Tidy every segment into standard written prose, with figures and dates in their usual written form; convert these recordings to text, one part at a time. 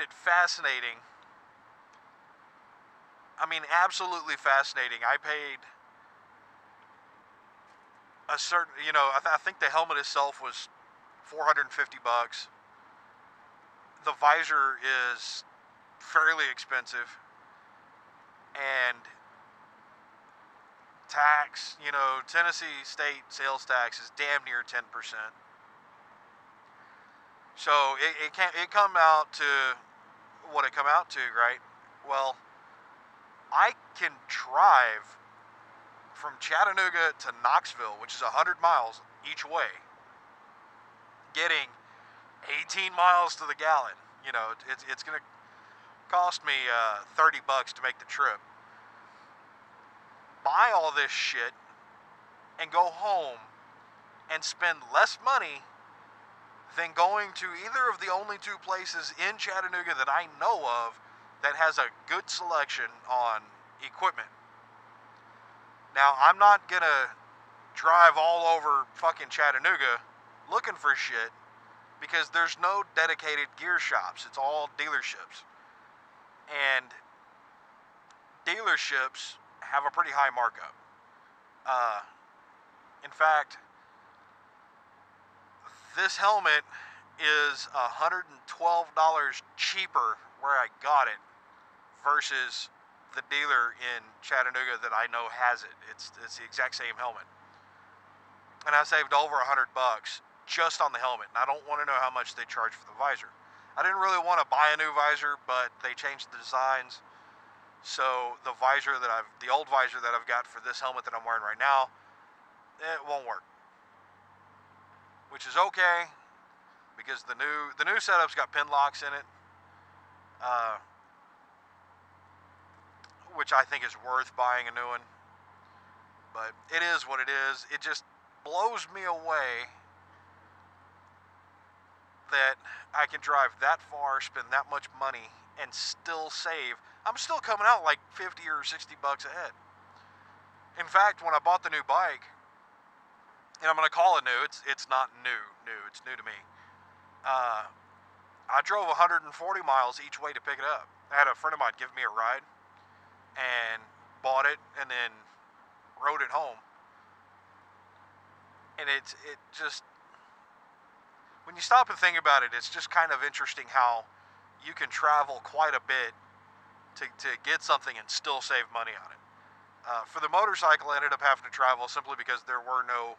it fascinating. I mean, absolutely fascinating. I paid a certain, I think the helmet itself was $450. The visor is fairly expensive, and tax, Tennessee state sales tax is damn near 10%. So it come out to what it come out to, right? Well, I can drive from Chattanooga to Knoxville, which is 100 miles each way, getting 18 miles to the gallon. It's going to cost me $30 to make the trip. Buy all this shit and go home and spend less money than going to either of the only two places in Chattanooga that I know of that has a good selection on equipment. Now, I'm not gonna drive all over fucking Chattanooga looking for shit, because there's no dedicated gear shops. It's all dealerships. And dealerships have a pretty high markup. In fact, this helmet is $112 cheaper where I got it versus the dealer in Chattanooga that I know has it. It's the exact same helmet. And I saved over $100 just on the helmet. And I don't want to know how much they charge for the visor. I didn't really want to buy a new visor, but they changed the designs. So the old visor that I've got for this helmet that I'm wearing right now, it won't work. Which is okay, because the new setup's got pin locks in it, which I think is worth buying a new one. But it is what it is. It just blows me away that I can drive that far, spend that much money, and still save. I'm still coming out like 50 or 60 bucks ahead. In fact, when I bought the new bike, and I'm going to call it new, it's not new, it's new to me. I drove 140 miles each way to pick it up. I had a friend of mine give me a ride, and bought it, and then rode it home. And it just, when you stop and think about it, it's just kind of interesting how you can travel quite a bit to get something and still save money on it. For the motorcycle, I ended up having to travel simply because there were no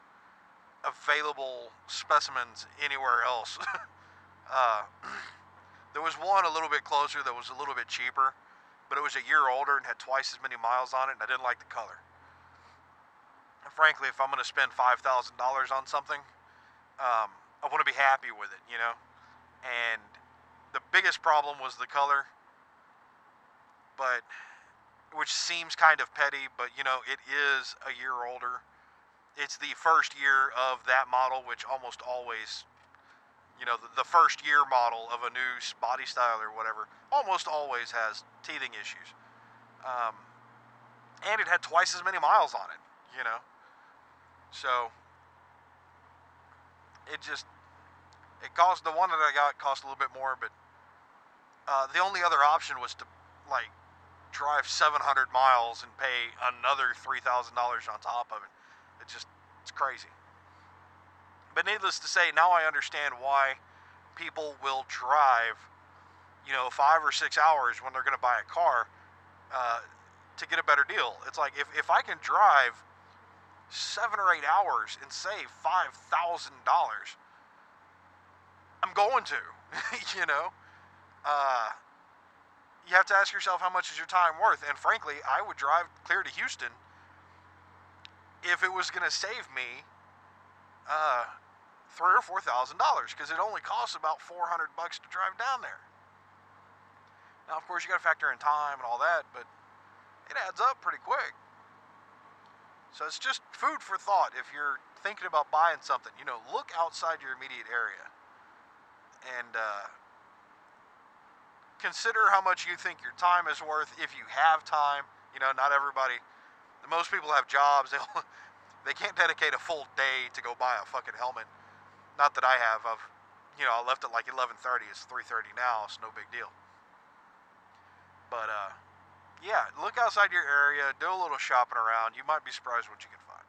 available specimens anywhere else. There was one a little bit closer that was a little bit cheaper, but it was a year older and had twice as many miles on it, and I didn't like the color. And frankly, if I'm going to spend $5,000 on something, I want to be happy with it, And the biggest problem was the color, which seems kind of petty, but it is a year older. It's the first year of that model, which almost always, the first year model of a new body style or whatever, almost always has teething issues. And it had twice as many miles on it, So, the one that I got cost a little bit more, but the only other option was to, drive 700 miles and pay another $3,000 on top of it. It's crazy. But needless to say, now I understand why people will drive, 5 or 6 hours when they're going to buy a car to get a better deal. It's like, if I can drive 7 or 8 hours and save $5,000, I'm going to, You have to ask yourself, how much is your time worth? And frankly, I would drive clear to Houston if it was going to save me $3,000 or $4,000, because it only costs about $400 to drive down there. Now, of course, you got to factor in time and all that, but it adds up pretty quick. So it's just food for thought. If you're thinking about buying something, look outside your immediate area and consider how much you think your time is worth if you have time. Not everybody, most people have jobs. They can't dedicate a full day to go buy a fucking helmet. Not that I have. I left at like 11:30. It's 3:30 now. It's no big deal. But yeah, look outside your area, do a little shopping around. You might be surprised what you can find.